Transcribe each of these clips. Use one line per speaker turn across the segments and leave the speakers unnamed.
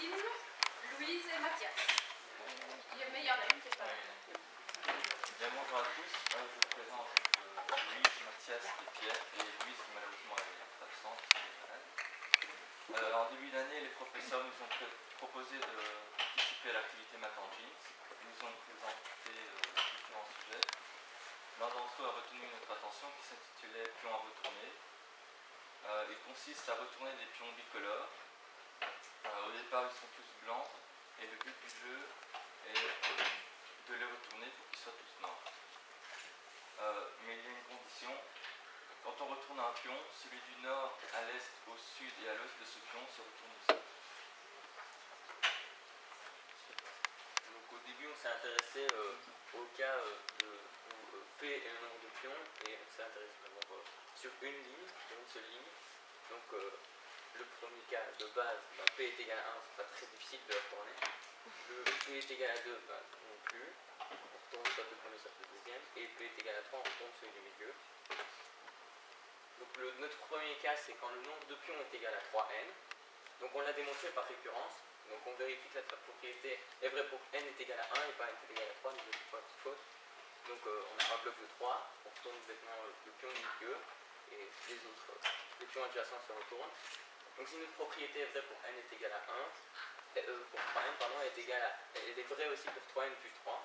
Christine, Louise et Mathias. Mais il y en a une qui est pas là.
Bien, bonjour à tous. Je vous présente Louise, Mathias et Pierre. Et Louise qui malheureusement est absente, est malade. En début d'année, les professeurs nous ont proposé de participer à l'activité Math en Jeans. Ils nous ont présenté différents sujets. L'un d'entre eux a retenu notre attention qui s'intitulait Pions à retourner. Il consiste à retourner des pions bicolores. Au départ, ils sont tous blancs et le but du jeu est de les retourner pour qu'ils soient tous noirs. Mais il y a une condition. Quand on retourne un pion, celui du nord à l'est, au sud et à l'ouest de ce pion se retourne aussi.
Donc au début, on s'est intéressé au cas où P est le nombre de pions et on s'est intéressé d'abord sur une ligne, sur une seule ligne. Donc le premier cas de base, P est égal à 1, c'est pas très difficile de retourner. Le P est égal à 2, non plus. On retourne soit le premier, soit le deuxième. Et P est égal à 3, on retourne celui du milieu. Donc notre premier cas, c'est quand le nombre de pions est égal à 3n. Donc on l'a démontré par récurrence. Donc on vérifie que la propriété est vraie pour n est égal à 1 et pas n est égal à 3, nous n'avons pas de faute. Donc on a un bloc de 3, on retourne maintenant le pion du milieu et les pions adjacents se retournent. Donc si notre propriété est vraie pour n est égal à 1, pour 3n, pardon, elle est vraie aussi pour 3n plus 3.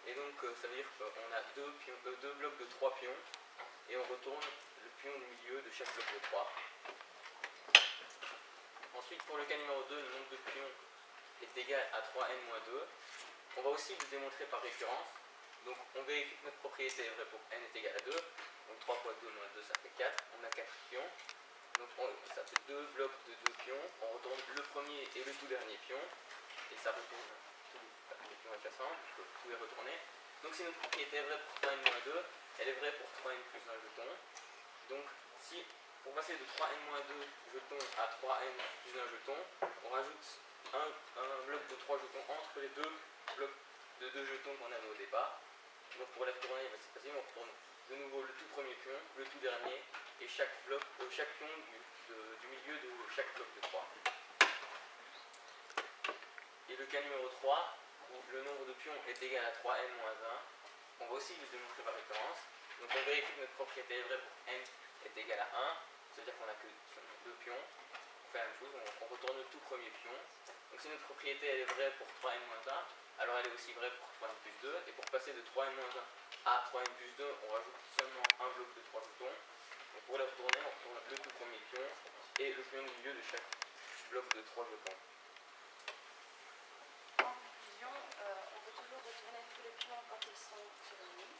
Et donc ça veut dire qu'on a deux blocs de 3 pions et on retourne le pion du milieu de chaque bloc de 3. Ensuite, pour le cas numéro 2, le nombre de pions est égal à 3n-2. On va aussi le démontrer par récurrence. Donc on vérifie que notre propriété est vraie pour n est égal à 2. Donc 3 fois 2 moins 2, ça fait 4. On a 4 pions. Donc ça fait 2 blocs de 2 pions. On retourne le premier et le tout dernier pion. Et ça retourne tous les pions adjacents. Tout est retourné. Donc si notre propriété est vraie pour 3n-2, elle est vraie pour 3n plus 1 jeton. Donc si pour passer de 3n-2 jetons à 3n plus 1 jeton, on rajoute un bloc de 3 jetons entre les deux blocs de 2 jetons qu'on avait au départ. Donc pour les retourner, c'est facile, on retourne de nouveau le tout premier pion, le tout dernier, et chaque pion du milieu de chaque bloc de 3. Et le cas numéro 3, où le nombre de pions est égal à 3n-1, on va aussi le démontrer par référence. Donc on vérifie que notre propriété est vraie pour n est égal à 1, c'est-à-dire qu'on n'a que 2 pions. On fait la même chose, on retourne le tout premier pion. Donc si notre propriété elle est vraie pour 3n-1, alors elle est aussi vraie pour 3n plus 2. Et pour passer de 3n-1 à 3n plus 2, on rajoute seulement un bloc de 3 jetons. Donc pour la retourner, on retourne le tout premier pion et le pion du milieu de chaque bloc de 3 jetons.
En conclusion, on peut toujours retourner tous les pions quand ils sont sur une ligne.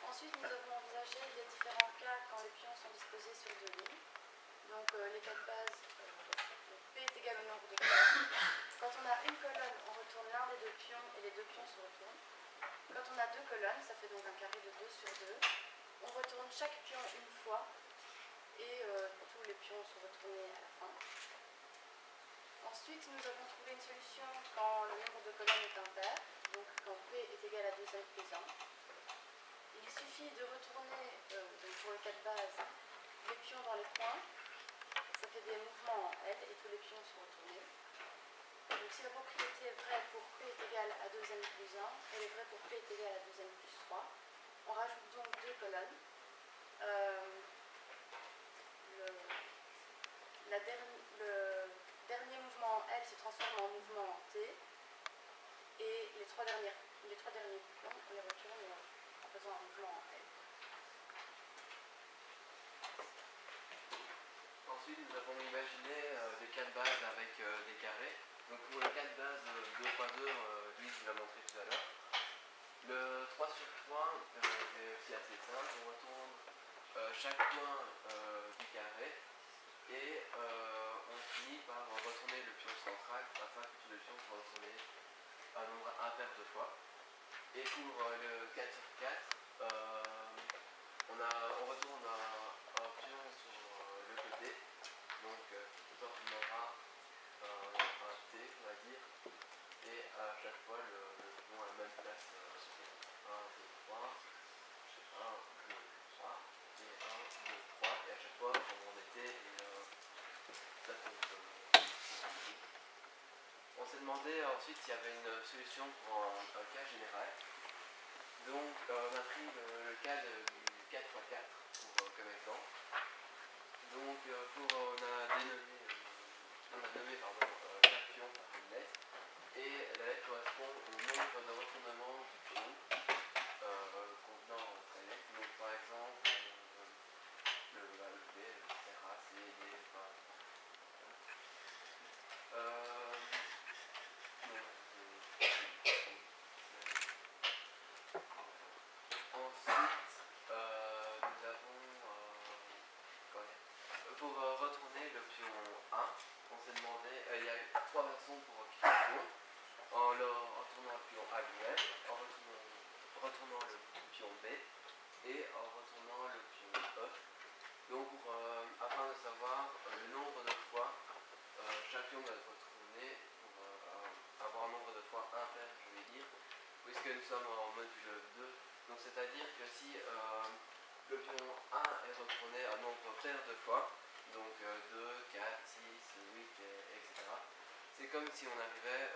Ensuite, nous avons envisagé les différents cas quand les pions sont disposés sur deux lignes. Donc les cas de base, P est égal au nombre de colonnes. Quand on a une colonne, on retourne l'un des deux pions et les deux pions se retournent. Quand on a deux colonnes, ça fait donc un carré de 2 sur 2. On retourne chaque pion une fois et tous les pions sont retournés à la fin. Ensuite, nous avons trouvé une solution quand le nombre de colonnes est impair, donc quand P est égal à 2n plus 1. Il suffit de retourner, donc pour le cas de base, les pions dans les coins. Ça fait des mouvements en L et tous les pions sont retournés. Donc si la propriété est vraie pour P est égal à 2n plus 1, elle est vraie pour P est égal à 2n plus 3. On rajoute donc deux colonnes. Le dernier mouvement en L se transforme en mouvement en T. Et les trois derniers pions, on les retourne en faisant un mouvement en L.
Ensuite, nous avons imaginé des cas de base avec des carrés. Donc pour le cas de base 2 x 2, Louise vous l'a montré tout à l'heure. Le 3 sur 3 est aussi assez simple. On retourne chaque point du carré et on finit par retourner le pion central afin que tous les pions soient retournés un nombre impair de fois. Et pour le 4 sur 4, on retourne un pion sur le côté. Donc on aura un T, on va dire, et à chaque fois le pion à la même place. 1, 2, 3, 1, 2, 3, et 1, 2, 3, et à chaque fois on était et ça fonctionne. demandé ensuite s'il y avait une solution pour un cas général. Donc on a pris le cas du 4x4 comme exemple. Donc on a nommé chaque pion par une lettre. Et la lettre correspond au nombre de retournements du pion contenant la lettre. Donc par exemple le A, le B, etc. C, D, enfin. Ensuite, nous avons pour retourner le pion 1, on s'est demandé, il y a 3 façons pour quitter le pion. En retournant le pion A lui-même, en retournant le pion B et en retournant le pion E. Donc afin de savoir le nombre de fois chaque pion doit être retourné pour avoir un nombre de fois impair, je vais dire, puisque nous sommes en module 2. Donc c'est-à-dire que si le pion 1 est retourné un nombre pair de fois, donc 2, 4, 6, 8, etc. C'est comme si on arrivait,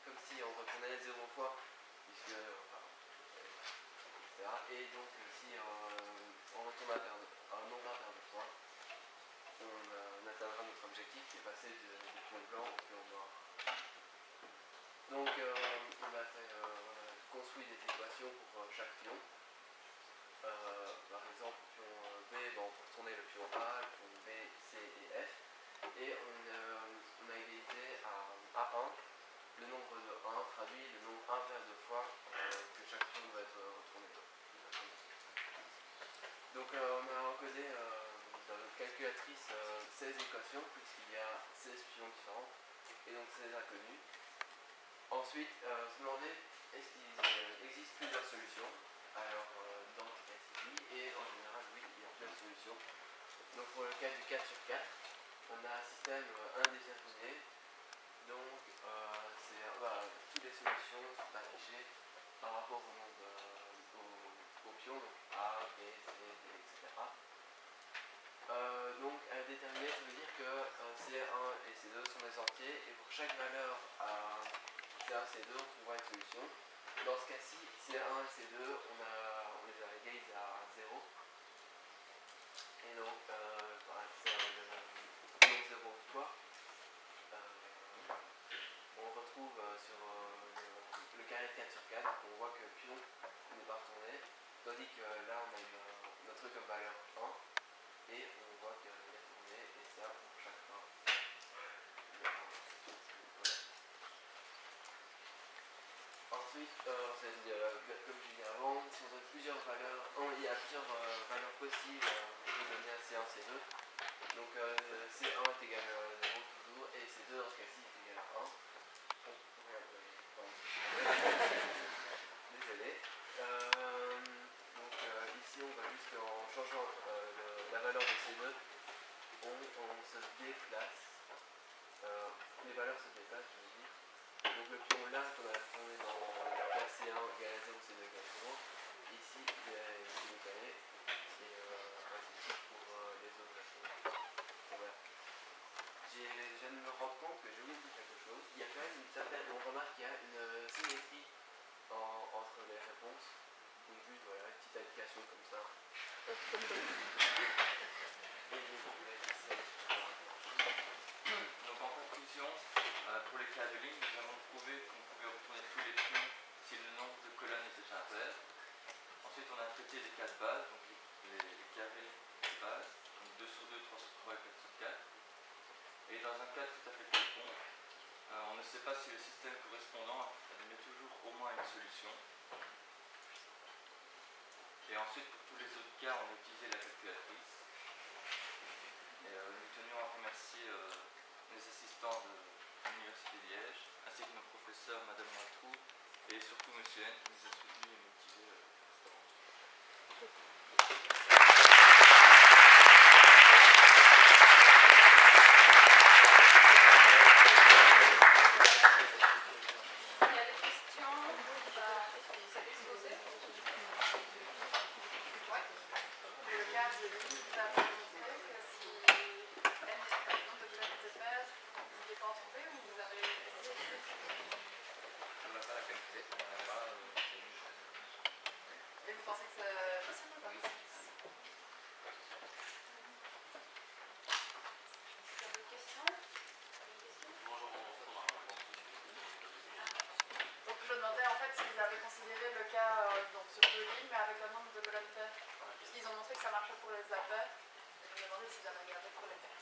comme si on retournait 0 fois, puisque, etc. Et donc si on retourne un nombre impair de fois, on atteindra notre objectif qui est passé du pion blanc au pion noir. Donc on a construit des équations pour chaque pion. Par exemple, le pion B, on peut retourner le pion A, le pion B, C et F. Et on a égalisé à 1 le nombre de 1 traduit le nombre impair de fois que chaque pion doit être retourné. Donc on a encodé dans notre calculatrice 16 équations puisqu'il y a 16 pions différents et donc 16 inconnus. Ensuite, se demander est-ce qu'il existe plusieurs solutions. Alors dans le cas oui, et en général oui, il y a plusieurs solutions. Donc pour le cas du 4 sur 4, on a un système indéterminé. Donc toutes les solutions sont affichées par rapport au nombre aux pions, donc A, B, C, D, etc. Donc indéterminé, ça veut dire que C1 et C2 sont des entiers et pour chaque valeur C1, C2, on trouvera une solution. Dans ce cas-ci, C1 et C2, on les a égalisés à 0. Et donc, c'est un 0 fois. On retrouve sur le carré de 4 sur 4, on voit que le pion n'est pas retourné, tandis que là on a notre truc comme valeur 1, et on voit qu'il est retourné, et ça pour chaque fois. Ensuite, comme je disais avant, si on donne plusieurs valeurs, il y a plusieurs valeurs possibles pour donner à C1, C2. Donc C1 est égal à 0 toujours, et C2 dans ce cas-ci est égal à 1. Désolé. Donc ici on va juste en changeant la valeur de C2, on se déplace. Les valeurs se déplacent, je veux dire. Donc le pion là qu'on a tourné dans le cas C1 égale à 0, C2 égale à 0. Ici il est décalé. Et ainsi de suite pour les autres choses. Voilà. Je viens de me rendre compte que j'ai oublié quelque chose. Il y a quand même une certaine. On remarque qu'il y a une symétrie entre les réponses. Donc juste voilà, une petite indication comme ça.
Donc en conclusion, pour les cas de ligne, nous avons prouvé qu'on pouvait retourner tous les pions si le nombre de colonnes était impair. Ensuite, on a traité les cas de base, donc les carrés de base, donc 2 sur 2, 3 sur 3 et 4 sur 4. Et dans un cas tout à fait quelconque, on ne sait pas si le système correspondant admet toujours au moins une solution. Et ensuite, pour tous les autres cas, on a utilisé la calculatrice. Et nous tenions à remercier les assistants de l'Université de Liège, ainsi que nos professeurs, Madame Matrou, et surtout M. N, qui nous a soutenus et motivés cette aventure.
Vous avez essayé de pensez que c'est... T'as d'autres questions? Donc je me demandais en fait si vous avez considéré le cas donc sur 2 lignes mais avec le nombre de colonnes paires. Puisqu'ils ont montré que ça marchait pour les appels. Et je me demandais si vous avez regardé pour les paires.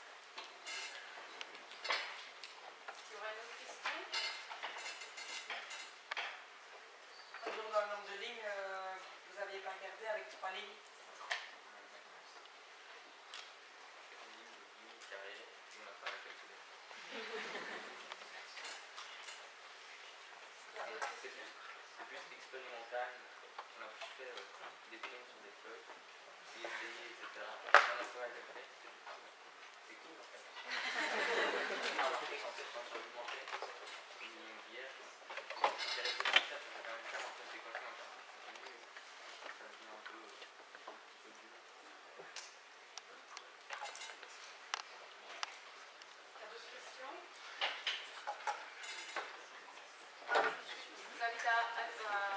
Il y aurait une autre question?
Donc dans le nombre de lignes, vous n'aviez pas regardé avec 3 lignes.
Carré, on n'a pas calculé. C'est plus expérimental. On a plus fait des pions sur des feuilles, et essayer, etc. On a pas calculé. C'est cool en fait. On a remarqué quand ça augmentait, une ligne hier, j'ai resté comme ça, ça fait quand même 49 équations en continu. Ça devient un peu dur.
T'as d'autres questions? Je vous invite à